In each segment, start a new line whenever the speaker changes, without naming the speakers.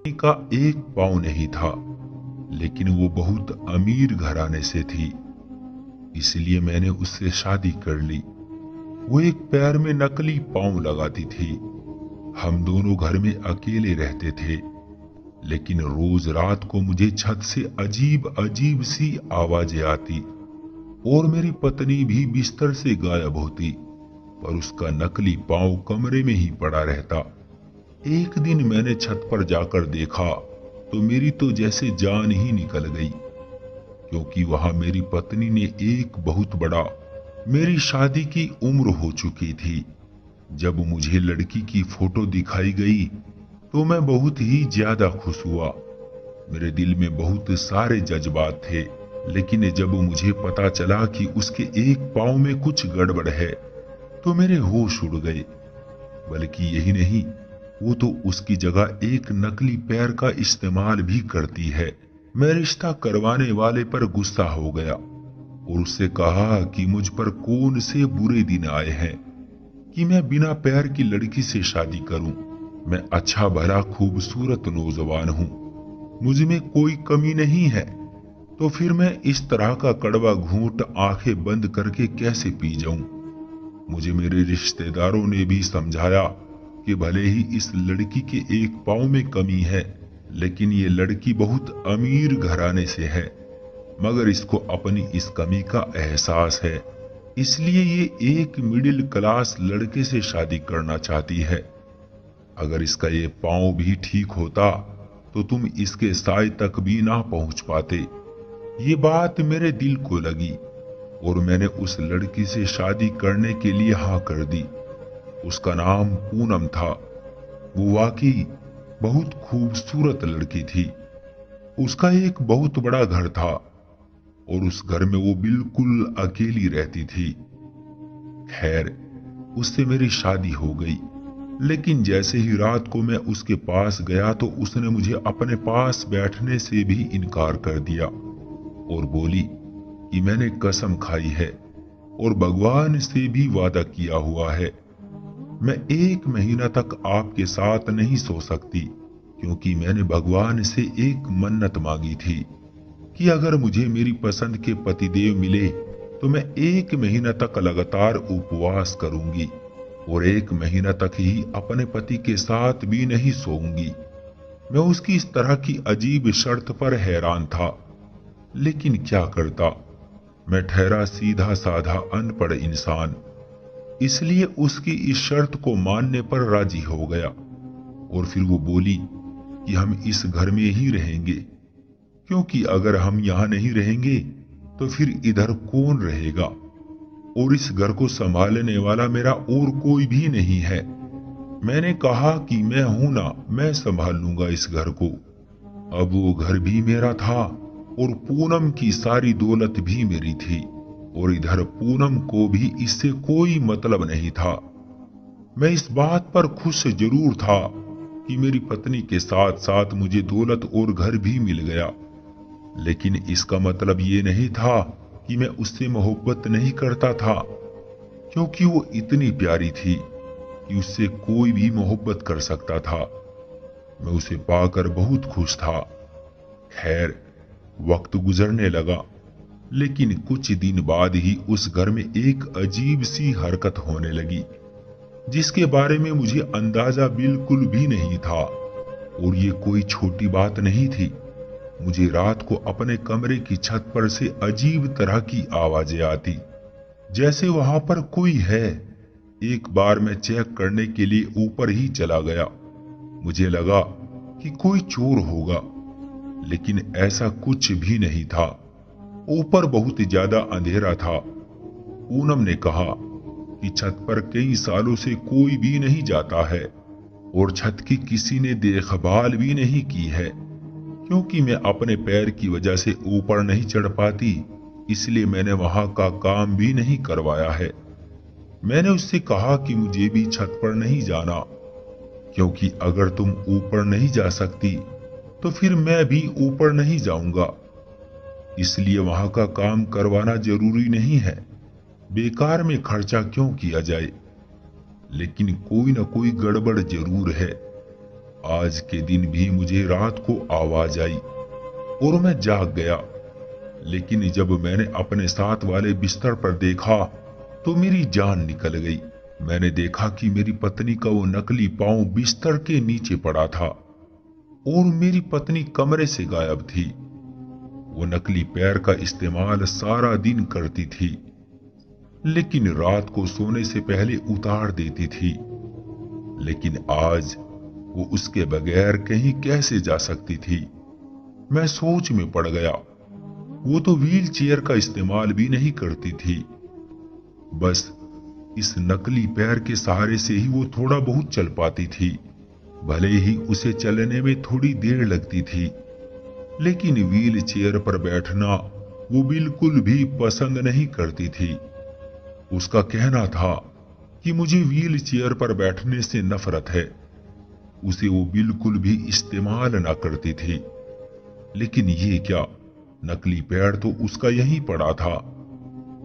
का एक पाँव नहीं था, लेकिन वो बहुत अमीर घराने से थी, इसलिए मैंने उससे शादी कर ली। वो एक पैर में नकली पाँव लगाती थी। हम दोनों घर में अकेले रहते थे, लेकिन रोज रात को मुझे छत से अजीब अजीब सी आवाजें आती और मेरी पत्नी भी बिस्तर से गायब होती, पर उसका नकली पाँव कमरे में ही पड़ा रहता। एक दिन मैंने छत पर जाकर देखा तो मेरी तो जैसे जान ही निकल गई, क्योंकि वहां मेरी पत्नी ने एक बहुत बड़ा, मेरी शादी की उम्र हो चुकी थी। जब मुझे लड़की की फोटो दिखाई गई तो मैं बहुत ही ज्यादा खुश हुआ। मेरे दिल में बहुत सारे जज्बात थे, लेकिन जब मुझे पता चला कि उसके एक पाँव में कुछ गड़बड़ है तो मेरे होश उड़ गए। बल्कि यही नहीं, वो तो उसकी जगह एक नकली पैर का इस्तेमाल भी करती है। मैं रिश्ता करवाने वाले पर गुस्सा हो गया और उससे कहा कि मुझ पर कौन से बुरे दिन आए हैं कि मैं बिना पैर की लड़की से शादी करूं। मैं अच्छा भला खूबसूरत नौजवान हूं, मुझ में कोई कमी नहीं है, तो फिर मैं इस तरह का कड़वा घूंट आंखें बंद करके कैसे पी जाऊं। मुझे मेरे रिश्तेदारों ने भी समझाया कि भले ही इस लड़की के एक पाँव में कमी है, लेकिन ये लड़की बहुत अमीर घराने से है, मगर इसको अपनी इस कमी का एहसास है, इसलिए ये एक मिडिल क्लास लड़के से शादी करना चाहती है। अगर इसका ये पाँव भी ठीक होता तो तुम इसके साय तक भी ना पहुंच पाते। ये बात मेरे दिल को लगी और मैंने उस लड़की से शादी करने के लिए हाँ कर दी। उसका नाम पूनम था। वो वाकई बहुत खूबसूरत लड़की थी। उसका एक बहुत बड़ा घर था और उस घर में वो बिल्कुल अकेली रहती थी। खैर, उससे मेरी शादी हो गई, लेकिन जैसे ही रात को मैं उसके पास गया तो उसने मुझे अपने पास बैठने से भी इनकार कर दिया और बोली कि मैंने कसम खाई है और भगवान से भी वादा किया हुआ है, मैं 1 महीना तक आपके साथ नहीं सो सकती, क्योंकि मैंने भगवान से एक मन्नत मांगी थी कि अगर मुझे मेरी पसंद के पतिदेव मिले तो मैं 1 महीना तक लगातार उपवास करूंगी और 1 महीना तक ही अपने पति के साथ भी नहीं सोऊंगी। मैं उसकी इस तरह की अजीब शर्त पर हैरान था, लेकिन क्या करता। मैं ठहरा सीधा साधा अनपढ़ इंसान, इसलिए उसकी इस शर्त को मानने पर राजी हो गया। और फिर वो बोली कि हम इस घर में ही रहेंगे, क्योंकि अगर हम यहाँ नहीं रहेंगे तो फिर इधर कौन रहेगा, और इस घर को संभालने वाला मेरा और कोई भी नहीं है। मैंने कहा कि मैं हूं ना, मैं संभाल लूंगा इस घर को। अब वो घर भी मेरा था और पूनम की सारी दौलत भी मेरी थी, और इधर पूनम को भी इससे कोई मतलब नहीं था। मैं इस बात पर खुश जरूर था कि मेरी पत्नी के साथ साथ मुझे दौलत और घर भी मिल गया, लेकिन इसका मतलब ये नहीं था कि मैं उससे मोहब्बत नहीं करता था, क्योंकि वो इतनी प्यारी थी कि उससे कोई भी मोहब्बत कर सकता था। मैं उसे पाकर बहुत खुश था। खैर, वक्त गुजरने लगा, लेकिन कुछ दिन बाद ही उस घर में एक अजीब सी हरकत होने लगी, जिसके बारे में मुझे अंदाजा बिल्कुल भी नहीं था। और ये कोई छोटी बात नहीं थी। मुझे रात को अपने कमरे की छत पर से अजीब तरह की आवाजें आती, जैसे वहां पर कोई है। एक बार मैं चेक करने के लिए ऊपर ही चला गया। मुझे लगा कि कोई चोर होगा, लेकिन ऐसा कुछ भी नहीं था। ऊपर बहुत ज्यादा अंधेरा था। पूनम ने कहा कि छत पर कई सालों से कोई भी नहीं जाता है और छत की किसी ने देखभाल भी नहीं की है। क्योंकि मैं अपने पैर की वजह से ऊपर नहीं चढ़ पाती, इसलिए मैंने वहां का काम भी नहीं करवाया है। मैंने उससे कहा कि मुझे भी छत पर नहीं जाना, क्योंकि अगर तुम ऊपर नहीं जा सकती तो फिर मैं भी ऊपर नहीं जाऊंगा, इसलिए वहां का काम करवाना जरूरी नहीं है। बेकार में खर्चा क्यों किया जाए। लेकिन कोई ना कोई गड़बड़ जरूर है। आज के दिन भी मुझे रात को आवाज आई और मैं जाग गया, लेकिन जब मैंने अपने साथ वाले बिस्तर पर देखा तो मेरी जान निकल गई। मैंने देखा कि मेरी पत्नी का वो नकली पांव बिस्तर के नीचे पड़ा था और मेरी पत्नी कमरे से गायब थी। वो नकली पैर का इस्तेमाल सारा दिन करती थी, लेकिन रात को सोने से पहले उतार देती थी। लेकिन आज वो उसके बगैर कहीं कैसे जा सकती थी? मैं सोच में पड़ गया। वो तो व्हील चेयर का इस्तेमाल भी नहीं करती थी। बस इस नकली पैर के सहारे से ही वो थोड़ा बहुत चल पाती थी। भले ही उसे चलने में थोड़ी देर लगती थी, लेकिन व्हील चेयर पर बैठना वो बिल्कुल भी पसंद नहीं करती थी। उसका कहना था कि मुझे व्हील चेयर पर बैठने से नफरत है। उसे वो बिल्कुल भी इस्तेमाल ना करती थी। लेकिन ये क्या, नकली पैर तो उसका यहीं पड़ा था,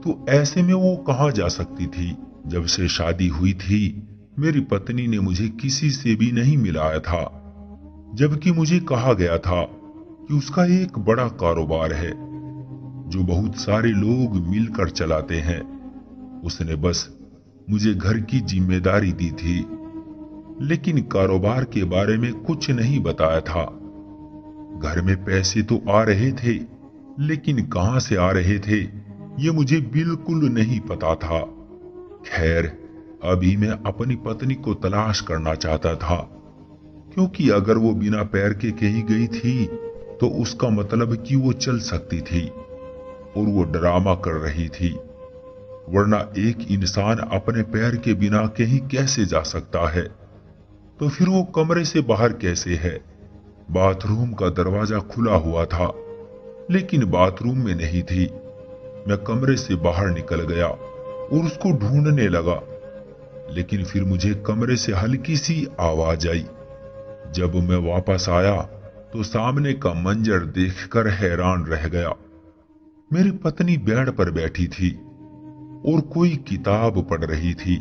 तो ऐसे में वो कहां जा सकती थी? जब से शादी हुई थी मेरी पत्नी ने मुझे किसी से भी नहीं मिलाया था, जबकि मुझे कहा गया था कि उसका एक बड़ा कारोबार है जो बहुत सारे लोग मिलकर चलाते हैं। उसने बस मुझे घर की जिम्मेदारी दी थी, लेकिन कारोबार के बारे में कुछ नहीं बताया था। घर में पैसे तो आ रहे थे, लेकिन कहां से आ रहे थे ये मुझे बिल्कुल नहीं पता था। खैर, अभी मैं अपनी पत्नी को तलाश करना चाहता था, क्योंकि अगर वो बिना पैर के कहीं गई थी तो उसका मतलब कि वो चल सकती थी और वो ड्रामा कर रही थी। वरना एक इंसान अपने पैर के बिना कहीं कैसे जा सकता है? तो फिर वो कमरे से बाहर कैसे है? बाथरूम का दरवाजा खुला हुआ था, लेकिन बाथरूम में नहीं थी। मैं कमरे से बाहर निकल गया और उसको ढूंढने लगा, लेकिन फिर मुझे कमरे से हल्की सी आवाज आई। जब मैं वापस आया तो सामने का मंजर देखकर हैरान रह गया। मेरी पत्नी बेड पर बैठी थी और कोई किताब पढ़ रही थी।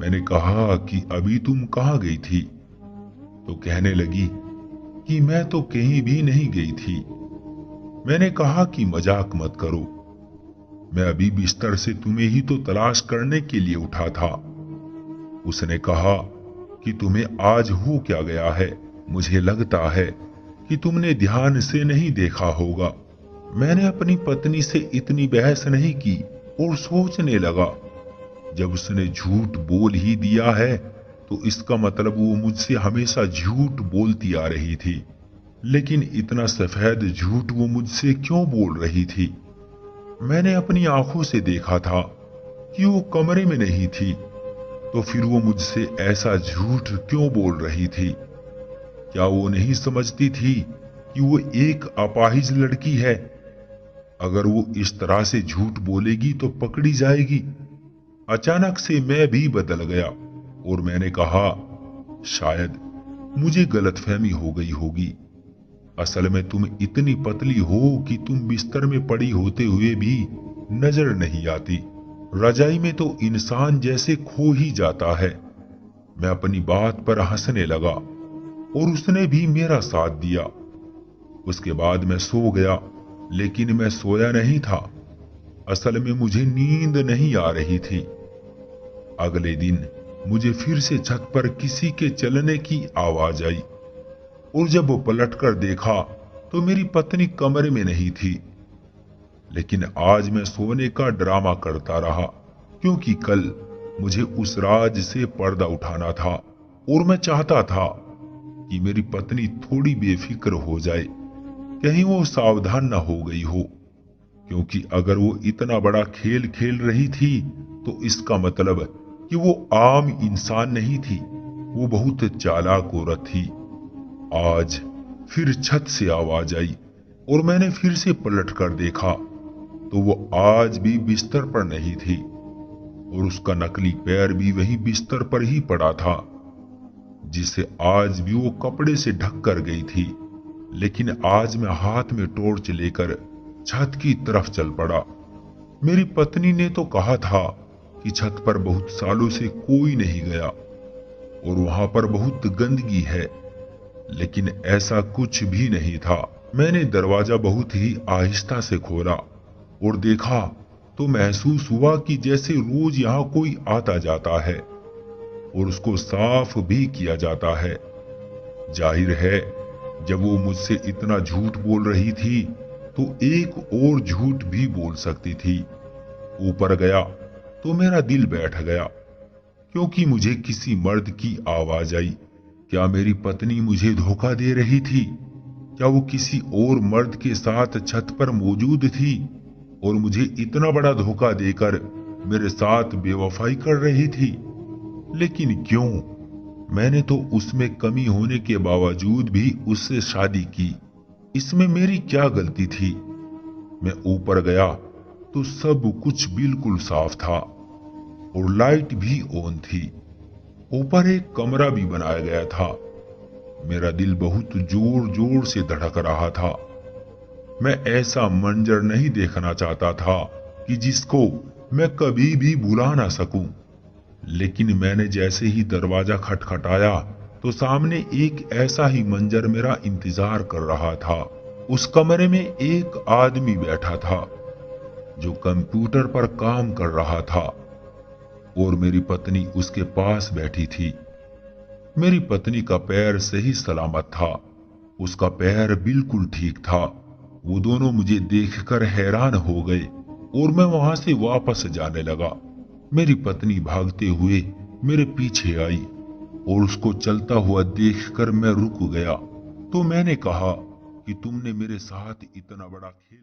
मैंने कहा कि अभी तुम कहाँ गई थी? तो कहने लगी कि मैं तो कहीं भी नहीं गई थी। मैंने कहा कि मजाक मत करो, मैं अभी बिस्तर से तुम्हें ही तो तलाश करने के लिए उठा था। उसने कहा कि तुम्हें आज हो क्या गया है? मुझे लगता है कि तुमने ध्यान से नहीं देखा होगा। मैंने अपनी पत्नी से इतनी बहस नहीं की और सोचने लगा, जब उसने झूठ बोल ही दिया है तो इसका मतलब वो मुझसे हमेशा झूठ बोलती आ रही थी। लेकिन इतना सफेद झूठ वो मुझसे क्यों बोल रही थी? मैंने अपनी आंखों से देखा था कि वो कमरे में नहीं थी, तो फिर वो मुझसे ऐसा झूठ क्यों बोल रही थी? क्या वो नहीं समझती थी कि वो एक अपाहिज लड़की है? अगर वो इस तरह से झूठ बोलेगी तो पकड़ी जाएगी। अचानक से मैं भी बदल गया और मैंने कहा, शायद मुझे गलतफहमी हो गई होगी। असल में तुम इतनी पतली हो कि तुम बिस्तर में पड़ी होते हुए भी नजर नहीं आती। रजाई में तो इंसान जैसे खो ही जाता है। मैं अपनी बात पर हंसने लगा और उसने भी मेरा साथ दिया। उसके बाद मैं सो गया, लेकिन मैं सोया नहीं था। असल में मुझे नींद नहीं आ रही थी। अगले दिन मुझे फिर से छत पर किसी के चलने की आवाज आई और जब वो पलटकर देखा तो मेरी पत्नी कमरे में नहीं थी। लेकिन आज मैं सोने का ड्रामा करता रहा, क्योंकि कल मुझे उस राज से पर्दा उठाना था और मैं चाहता था कि मेरी पत्नी थोड़ी बेफिक्र हो जाए, कहीं वो सावधान ना हो गई हो। क्योंकि अगर वो इतना बड़ा खेल खेल रही थी तो इसका मतलब कि वो आम इंसान नहीं थी, वो बहुत चालाक औरत थी। आज फिर छत से आवाज आई और मैंने फिर से पलट कर देखा तो वो आज भी बिस्तर पर नहीं थी और उसका नकली पैर भी वही बिस्तर पर ही पड़ा था, जिसे आज भी वो कपड़े से ढक कर गई थी। लेकिन आज मैं हाथ में टॉर्च लेकर छत की तरफ चल पड़ा। मेरी पत्नी ने तो कहा था कि छत पर बहुत सालों से कोई नहीं गया और वहां पर बहुत गंदगी है, लेकिन ऐसा कुछ भी नहीं था। मैंने दरवाजा बहुत ही आहिस्ता से खोला और देखा तो महसूस हुआ कि जैसे रोज यहाँ कोई आता जाता है और उसको साफ भी किया जाता है। जाहिर है, जब वो मुझसे इतना झूठ बोल रही थी तो एक और झूठ भी बोल सकती थी। ऊपर गया तो मेरा दिल बैठ गया, क्योंकि मुझे किसी मर्द की आवाज आई। क्या मेरी पत्नी मुझे धोखा दे रही थी? क्या वो किसी और मर्द के साथ छत पर मौजूद थी और मुझे इतना बड़ा धोखा देकर मेरे साथ बेवफाई कर रही थी? लेकिन क्यों? मैंने तो उसमें कमी होने के बावजूद भी उससे शादी की। इसमें मेरी क्या गलती थी? मैं ऊपर गया तो सब कुछ बिल्कुल साफ था और लाइट भी ऑन थी। ऊपर एक कमरा भी बनाया गया था। मेरा दिल बहुत जोर जोर से धड़क रहा था। मैं ऐसा मंजर नहीं देखना चाहता था कि जिसको मैं कभी भी भुला ना सकूं। लेकिन मैंने जैसे ही दरवाजा खटखटाया तो सामने एक ऐसा ही मंजर मेरा इंतजार कर रहा था। उस कमरे में एक आदमी बैठा था जो कंप्यूटर पर काम कर रहा था और मेरी पत्नी उसके पास बैठी थी। मेरी पत्नी का पैर सही सलामत था। उसका पैर बिल्कुल ठीक था। वो दोनों मुझे देखकर हैरान हो गए और मैं वहां से वापस जाने लगा। मेरी पत्नी भागते हुए मेरे पीछे आई और उसको चलता हुआ देखकर मैं रुक गया। तो मैंने कहा कि तुमने मेरे साथ इतना बड़ा खेल